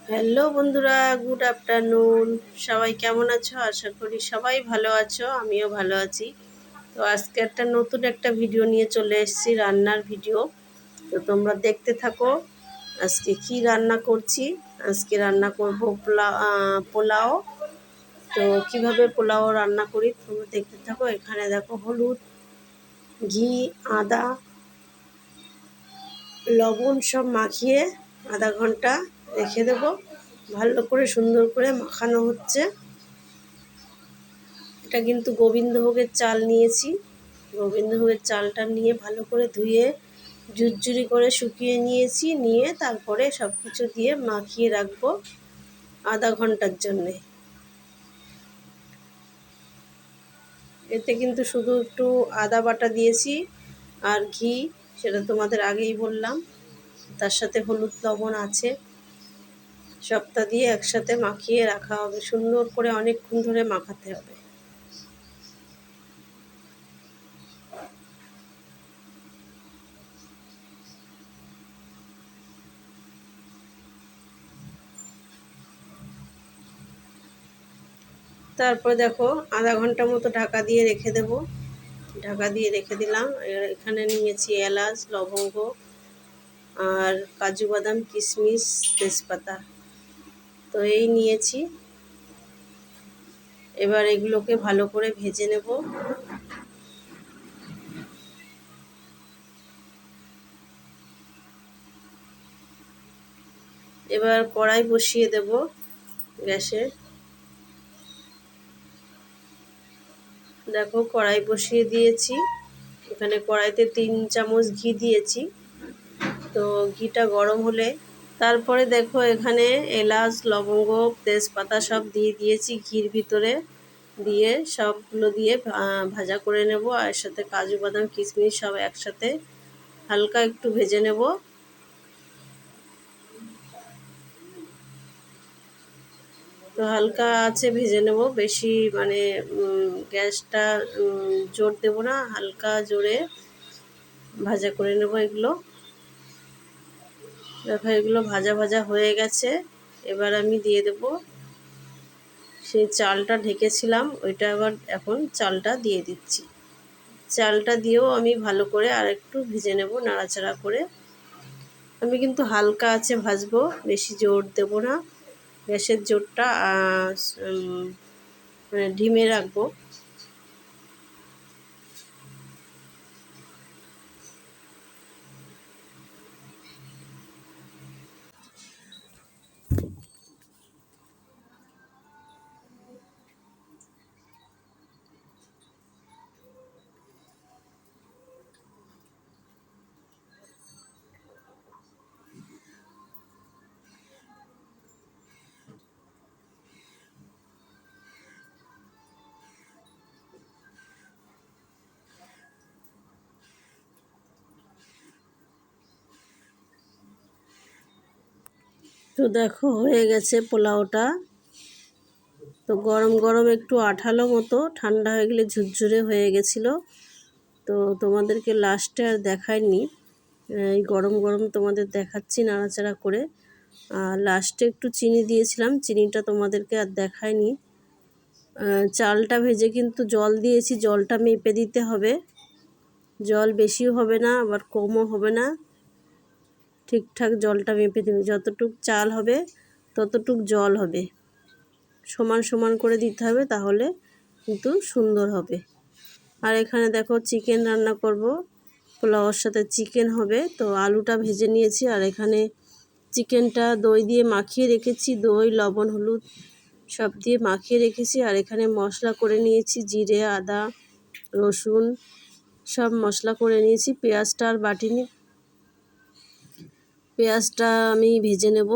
Hello বন্ধুরা, good afternoon. সবাই কেমন আছো? আশা করি সবাই ভালো আছো, আমিও ভালো আছি। তো আজকে নতুন একটা ভিডিও নিয়ে চলে এসেছি, রান্নার ভিডিও। তো তোমরা দেখতে থাকো আজকে কি রান্না করছি। আজকে রান্না করব পোলাও। তো কিভাবে পোলাও রান্না করি তোমরা দেখতে থাকো। এখানে দেখো হলুদ, ঘি, আদা, লবণ সব মাখিয়ে আধা ঘন্টা রেখে দেবো। ভালো করে সুন্দর করে মাখানো হচ্ছে। এটা কিন্তু গোবিন্দভোগের চাল নিয়েছি। গোবিন্দভোগের চালটা নিয়ে ভালো করে ধুয়ে ঝুরঝুরি করে শুকিয়ে নিয়েছি। নিয়ে তারপরে সব কিছু দিয়ে মাখিয়ে রাখবো আধা ঘন্টার জন্যে। এতে কিন্তু শুধু একটু আদা বাটা দিয়েছি আর ঘি, সেটা তোমাদের আগেই বললাম। তার সাথে হলুদ লবণ আছে। সবটা দিয়ে একসাথে মাখিয়ে রাখা হবে, সুন্দর করে অনেকক্ষণ ধরে মাখাতে হবে। তারপরে দেখো আধা ঘন্টা মতো ঢাকা দিয়ে রেখে দেব। ঢাকা দিয়ে রেখে দিলাম। এখানে নিয়েছি এলাচ, লবঙ্গ আর কাজু বাদাম, কিশমিশ, তেজপাতা। তো এই নিয়েছি। এবার এগুলোকে ভালো করে ভেজে নেব। এবার কড়াই বসিয়ে দেব গ্যাসে। দেখো কড়াই বসিয়ে দিয়েছি। এখানে কড়াইতে 3 চামচ ঘি দিয়েছি। তো ঘিটা গরম হলে তারপরে দেখো এখানে এলাচ, লবঙ্গ, তেজপাতা সব দিয়ে দিয়েছি ঘির ভিতরে। দিয়ে সবগুলো দিয়ে ভাজা করে নেব। আর এর সাথে কাজু বাদাম, কিশমিশ সব একসাথে হালকা একটু ভেজে নেব। তো হালকা আছে ভেজে নেব, বেশি মানে গ্যাসটা জোর দেব না, হালকা জোরে ভাজা করে নেব এগুলো। দেখো এগুলো ভাজা ভাজা হয়ে গেছে। এবার আমি দিয়ে দেব সেই চালটা ঢেকেছিলাম, ওইটা আবার এখন চালটা দিয়ে দিচ্ছি। চালটা দিয়েও আমি ভালো করে আর একটু ভেজে নেব নাড়াচাড়া করে। আমি কিন্তু হালকা আছে ভাজবো, বেশি জোর দেব না। গ্যাসের জোরটা মানে ধিমে রাখবো। তো দেখো হয়ে গেছে পোলাওটা। তো গরম গরম একটু আঠালো মতো, ঠান্ডা হয়ে গেলে ঝুরঝুরে হয়ে গেছিলো। তো তোমাদেরকে লাস্টে আর দেখাইনি, এই গরম গরম তোমাদের দেখাচ্ছি নাড়াচাড়া করে। আর লাস্টে একটু চিনি দিয়েছিলাম, চিনিটা তোমাদেরকে আর দেখাইনি। চালটা ভেজে কিন্তু জল দিয়েছি, জলটা মেপে দিতে হবে। জল বেশিও হবে না আবার কমও হবে না, ঠিকঠাক জলটা মেপে দেবে। যতটুক চাল হবে ততটুক জল হবে, সমান সমান করে দিতে হবে, তাহলে কিন্তু সুন্দর হবে। আর এখানে দেখো চিকেন রান্না করব, পোলাওর সাথে চিকেন হবে। তো আলুটা ভেজে নিয়েছি। আর এখানে চিকেনটা দই দিয়ে মাখিয়ে রেখেছি, দই, লবণ, হলুদ সব দিয়ে মাখিয়ে রেখেছি। আর এখানে মশলা করে নিয়েছি, জিরে, আদা, রসুন সব মশলা করে নিয়েছি। পেঁয়াজটা আর বাটিনি, পেঁয়াজটা আমি ভেজে নেব।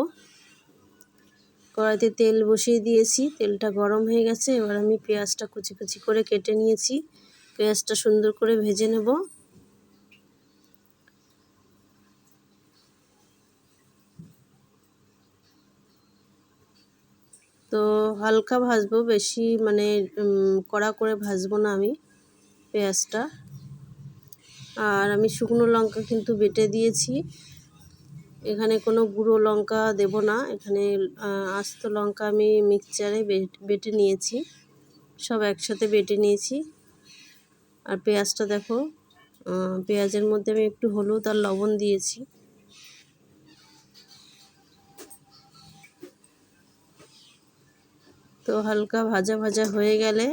কড়াইতে তেল বসিয়ে দিয়েছি, তেলটা গরম হয়ে গেছে। এবার আমি পেঁয়াজটা কুচি কুচি করে কেটে নিয়েছি, পেঁয়াজটা সুন্দর করে ভেজে নেব। তো হালকা ভাজবো, বেশি মানে কড়া করে ভাজবো না আমি পেঁয়াজটা। আর আমি শুকনো লঙ্কা কিন্তু বেটে দিয়েছি, এখানে কোনো গুঁড়ো লঙ্কা দেব না, এখানে আস্ত লঙ্কা আমি মিক্সচারে বেটে নিয়েছি, সব একসাথে বেটে নিয়েছি। আর পেঁয়াজটা দেখো, পেঁয়াজের মধ্যে আমি একটু হলুদ আর লবণ দিয়েছি। তো হালকা ভাজা ভাজা হয়ে গেলে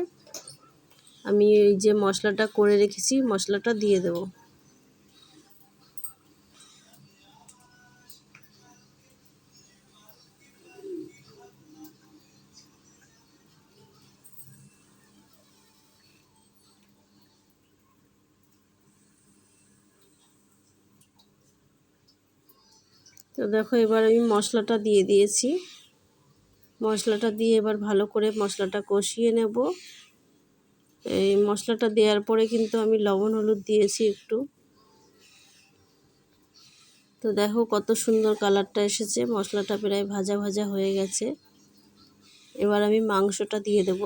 আমি এই যে মশলাটা করে রেখেছি মশলাটা দিয়ে দেব। তো দেখো এবার আমি মশলাটা দিয়ে দিয়েছি, মশলাটা দিয়ে এবার ভালো করে মশলাটা কষিয়ে নেব। এই মশলাটা দেওয়ার পরে কিন্তু আমি লবণ হলুদ দিয়েছি একটু। তো দেখো কত সুন্দর কালারটা এসেছে, মশলাটা প্রায় ভাজা ভাজা হয়ে গেছে। এবার আমি মাংসটা দিয়ে দেব।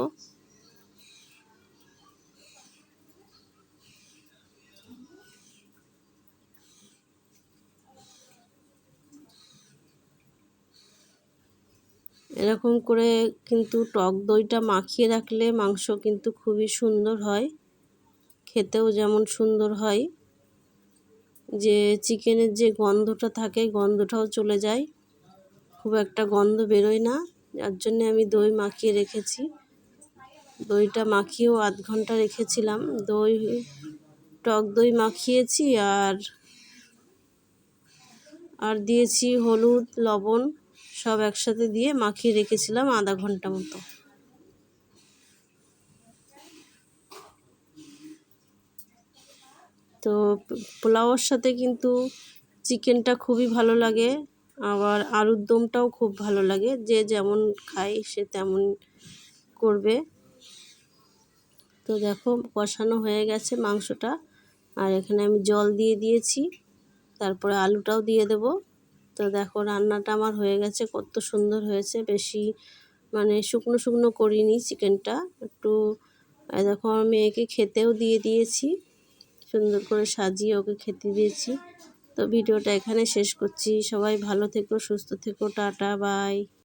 এরকম করে কিন্তু টক দইটা মাখিয়ে রাখলে মাংস কিন্তু খুবই সুন্দর হয়, খেতেও যেমন সুন্দর হয়, যে চিকেনের যে গন্ধটা থাকে গন্ধটাও চলে যায়, খুব একটা গন্ধ বেরোয় না। যার জন্যে আমি দই মাখিয়ে রেখেছি, দইটা মাখিয়েও আধ ঘন্টা রেখেছিলাম। টক দই মাখিয়েছি আর দিয়েছি হলুদ লবণ সব একসাথে দিয়ে মাখিয়ে রেখেছিলাম আধা ঘন্টা মতো। তো পোলাওর সাথে কিন্তু চিকেনটা খুবই ভালো লাগে, আবার আলুর দমটাও খুব ভালো লাগে, যে যেমন খায় সে তেমন করবে। তো দেখো কষানো হয়ে গেছে মাংসটা, আর এখানে আমি জল দিয়ে দিয়েছি, তারপরে আলুটাও দিয়ে দেব। তো দেখো রান্নাটা আমার হয়ে গেছে, কত সুন্দর হয়েছে, বেশি মানে শুকনো শুকনো করিনি চিকেনটা, একটু দেখো আমার মেয়েকে খেতেও দিয়ে দিয়েছি, সুন্দর করে সাজিয়ে ওকে খেতে দিয়েছি। তো ভিডিওটা এখানে শেষ করছি, সবাই ভালো থেকো সুস্থ থেকো, টাটা বাই।